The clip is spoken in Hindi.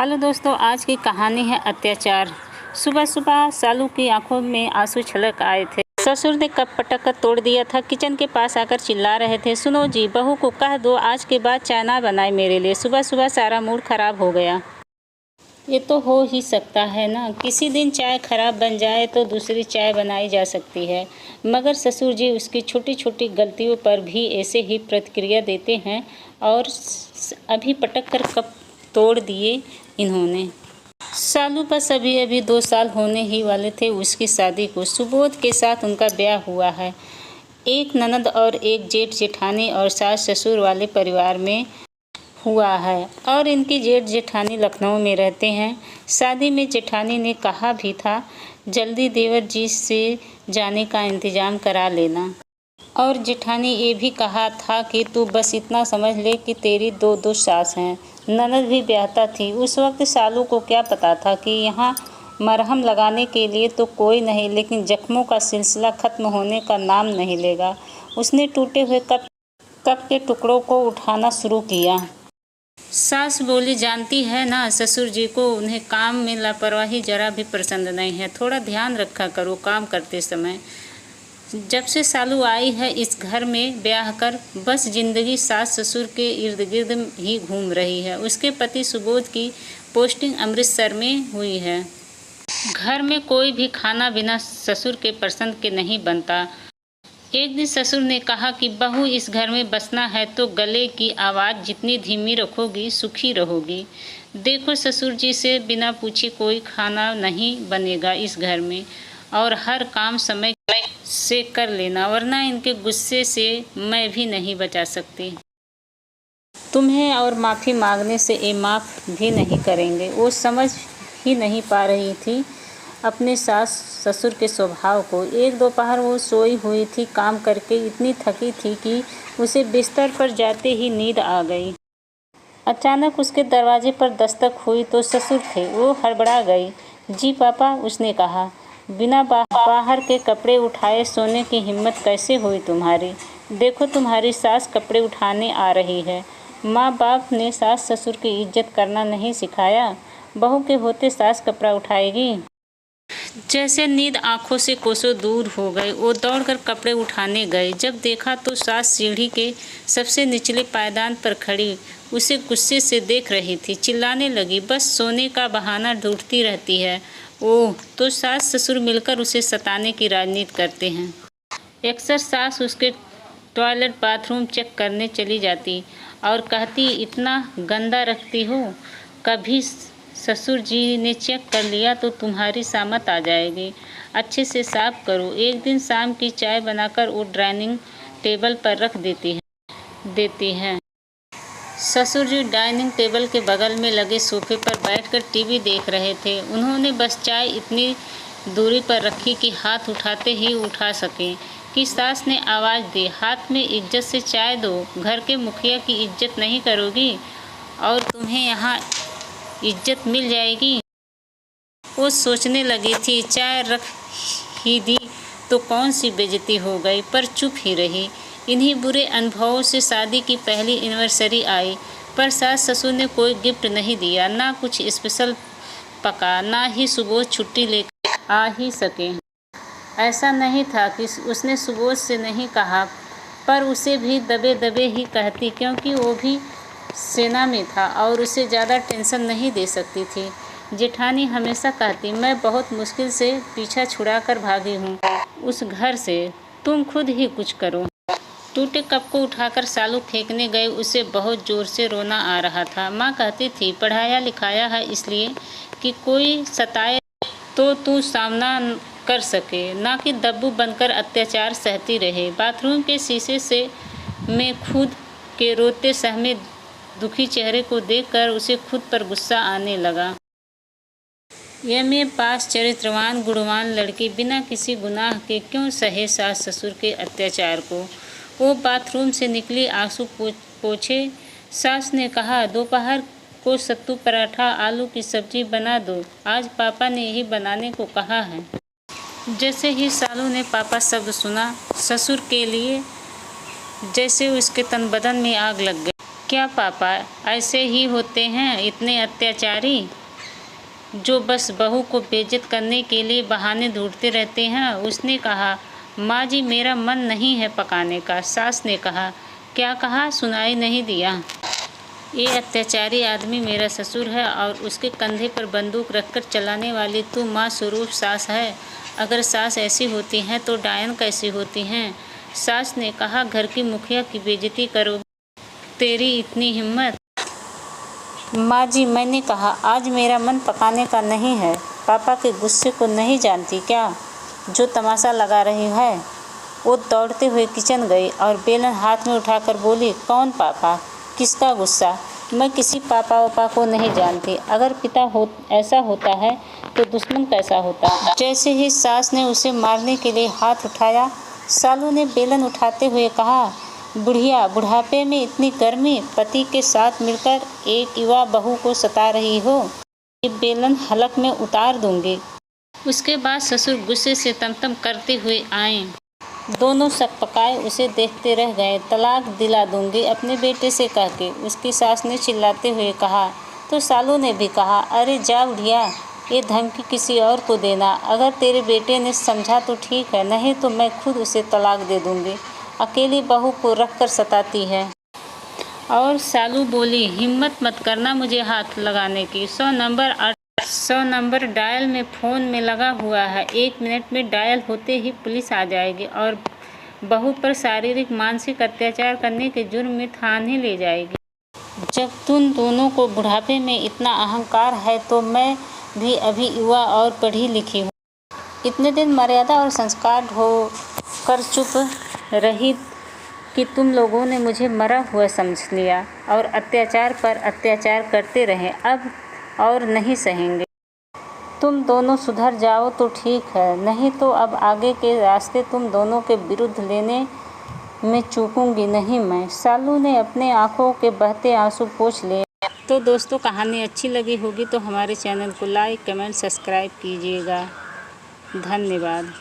हेलो दोस्तों, आज की कहानी है अत्याचार। सुबह सुबह सालू की आंखों में आंसू छलक आए थे। ससुर ने कप पटक कर तोड़ दिया था। किचन के पास आकर चिल्ला रहे थे, सुनो जी, बहू को कह दो आज के बाद चाय ना बनाए मेरे लिए। सुबह सुबह सारा मूड खराब हो गया। ये तो हो ही सकता है ना, किसी दिन चाय खराब बन जाए तो दूसरी चाय बनाई जा सकती है। मगर ससुर जी उसकी छोटी छोटी गलतियों पर भी ऐसे ही प्रतिक्रिया देते हैं और अभी पटक कर कप तोड़ दिए इन्होंने। सालू बस अभी अभी 2 साल होने ही वाले थे उसकी शादी को। सुबोध के साथ उनका ब्याह हुआ है। एक ननद और एक जेठ जेठानी और सास ससुर वाले परिवार में हुआ है और इनकी जेठ जेठानी लखनऊ में रहते हैं। शादी में जेठानी ने कहा भी था जल्दी देवर जी से जाने का इंतजाम करा लेना, और जेठानी ये भी कहा था कि तू बस इतना समझ ले कि तेरी 2 सास हैं। ननद भी ब्याहता थी। उस वक्त सालू को क्या पता था कि यहाँ मरहम लगाने के लिए तो कोई नहीं, लेकिन जख्मों का सिलसिला खत्म होने का नाम नहीं लेगा। उसने टूटे हुए कप के टुकड़ों को उठाना शुरू किया। सास बोली, जानती है ना ससुर जी को उन्हें काम में लापरवाही जरा भी पसंद नहीं है। थोड़ा ध्यान रखा करो काम करते समय। जब से सालू आई है इस घर में ब्याह कर, बस जिंदगी सास ससुर के इर्द गिर्द ही घूम रही है। उसके पति सुबोध की पोस्टिंग अमृतसर में हुई है। घर में कोई भी खाना बिना ससुर के पसंद के नहीं बनता। एक दिन ससुर ने कहा कि बहू इस घर में बसना है तो गले की आवाज़ जितनी धीमी रखोगी सुखी रहोगी। देखो ससुर जी से बिना पूछे कोई खाना नहीं बनेगा इस घर में, और हर काम समय से कर लेना, वरना इनके गुस्से से मैं भी नहीं बचा सकती। तुम्हें और माफ़ी मांगने से ये माफ़ भी नहीं करेंगे। वो समझ ही नहीं पा रही थी अपने सास ससुर के स्वभाव को। एक दोपहर वो सोई हुई थी, काम करके इतनी थकी थी कि उसे बिस्तर पर जाते ही नींद आ गई। अचानक उसके दरवाजे पर दस्तक हुई तो ससुर थे। वो हड़बड़ा गई। जी पापा, उसने कहा। बिना बाहर के कपड़े उठाए सोने की हिम्मत कैसे हुई तुम्हारी? देखो तुम्हारी सास कपड़े उठाने आ रही है। माँ बाप ने सास ससुर की इज्जत करना नहीं सिखाया। बहू के होते सास कपड़ा उठाएगी? जैसे नींद आंखों से कोसों दूर हो गई, वो दौड़कर कपड़े उठाने गए। जब देखा तो सास सीढ़ी के सबसे निचले पायदान पर खड़ी उसे गुस्से से देख रही थी। चिल्लाने लगी, बस सोने का बहाना ढूंढती रहती है। ओह, तो सास ससुर मिलकर उसे सताने की राजनीति करते हैं। अक्सर सास उसके टॉयलेट बाथरूम चेक करने चली जाती और कहती, इतना गंदा रखती हो। कभी ससुर जी ने चेक कर लिया तो तुम्हारी सामत आ जाएगी। अच्छे से साफ करो। एक दिन शाम की चाय बनाकर वो डाइनिंग टेबल पर रख देती हैं। ससुर जी डाइनिंग टेबल के बगल में लगे सोफे पर बैठकर टीवी देख रहे थे। उन्होंने बस चाय इतनी दूरी पर रखी कि हाथ उठाते ही उठा सकें कि सास ने आवाज़ दी, हाथ में इज्जत से चाय दो। घर के मुखिया की इज्जत नहीं करोगी और तुम्हें यहाँ इज्जत मिल जाएगी। वो सोचने लगी थी चाय रख ही दी तो कौन सी बेइज्जती हो गई, पर चुप ही रही। इन्हीं बुरे अनुभवों से शादी की पहली एनिवर्सरी आई, पर सास ससुर ने कोई गिफ्ट नहीं दिया, ना कुछ स्पेशल पका, ना ही सुबोध छुट्टी लेकर आ ही सके। ऐसा नहीं था कि उसने सुबोध से नहीं कहा, पर उसे भी दबे दबे ही कहती, क्योंकि वो भी सेना में था और उसे ज़्यादा टेंशन नहीं दे सकती थी। जेठानी हमेशा कहती, मैं बहुत मुश्किल से पीछा छुड़ा कर भागी हूँ उस घर से, तुम खुद ही कुछ करो। टूटे कप को उठाकर सालू फेंकने गए। उसे बहुत ज़ोर से रोना आ रहा था। माँ कहती थी, पढ़ाया लिखाया है इसलिए कि कोई सताए तो तू सामना कर सके, ना कि दब्बू बनकर अत्याचार सहती रहे। बाथरूम के शीशे से में खुद के रोते सहमे दुखी चेहरे को देखकर उसे खुद पर गुस्सा आने लगा। एमए पास चरित्रवान गुणवान लड़की बिना किसी गुनाह के क्यों सहे सास ससुर के अत्याचार को? वो बाथरूम से निकली, आंसू पोंछे। सास ने कहा, दोपहर को सत्तू पराठा आलू की सब्जी बना दो, आज पापा ने यही बनाने को कहा है। जैसे ही सालू ने पापा शब्द सुना, ससुर के लिए जैसे उसके तन बदन में आग लग गई। क्या पापा ऐसे ही होते हैं इतने अत्याचारी, जो बस बहू को बेइज्जत करने के लिए बहाने ढूंढते रहते हैं? उसने कहा, माँ जी मेरा मन नहीं है पकाने का। सास ने कहा, क्या कहा, सुनाई नहीं दिया? ये अत्याचारी आदमी मेरा ससुर है और उसके कंधे पर बंदूक रखकर चलाने वाली तू माँ स्वरूप सास है। अगर सास ऐसी होती हैं तो डायन कैसी होती हैं? सास ने कहा, घर की मुखिया की बेइज्जती करोगी, तेरी इतनी हिम्मत? माँ जी मैंने कहा, आज मेरा मन पकाने का नहीं है। पापा के गुस्से को नहीं जानती क्या, जो तमाशा लगा रही है? वो दौड़ते हुए किचन गई और बेलन हाथ में उठाकर बोली, कौन पापा, किसका गुस्सा? मैं किसी पापा वापा को नहीं जानती। अगर पिता ऐसा होता है तो दुश्मन कैसा होता? जैसे ही सास ने उसे मारने के लिए हाथ उठाया, सालू ने बेलन उठाते हुए कहा, बुढ़िया, बुढ़ापे में इतनी गर्मी, पति के साथ मिलकर एक युवा बहू को सता रही हो। ये बेलन हलक में उतार दूंगी। उसके बाद ससुर गुस्से से तमतम करते हुए आए। दोनों सकपकाए उसे देखते रह गए। तलाक दिला दूंगी अपने बेटे से कह के, उसकी सास ने चिल्लाते हुए कहा। तो सालू ने भी कहा, अरे जा बुढ़िया, ये धमकी किसी और को देना। अगर तेरे बेटे ने समझा तो ठीक है, नहीं तो मैं खुद उसे तलाक दे दूंगी। अकेली बहू को रख कर सताती है। और सालू बोली, हिम्मत मत करना मुझे हाथ लगाने की। 100 नंबर डायल में फ़ोन में लगा हुआ है। 1 मिनट में डायल होते ही पुलिस आ जाएगी और बहू पर शारीरिक मानसिक अत्याचार करने के जुर्म में थाने ले जाएगी। जब तुम दोनों को बुढ़ापे में इतना अहंकार है तो मैं भी अभी युवा और पढ़ी लिखी हूँ। इतने दिन मर्यादा और संस्कार ढोकर चुप रही कि तुम लोगों ने मुझे मरा हुआ समझ लिया और अत्याचार पर अत्याचार करते रहे। अब और नहीं सहेंगे। तुम दोनों सुधर जाओ तो ठीक है, नहीं तो अब आगे के रास्ते तुम दोनों के विरुद्ध लेने में चूकूंगी नहीं मैं। सालू ने अपने आंखों के बहते आंसू पोंछ लिए। तो दोस्तों, कहानी अच्छी लगी होगी तो हमारे चैनल को लाइक, कमेंट, सब्सक्राइब कीजिएगा। धन्यवाद।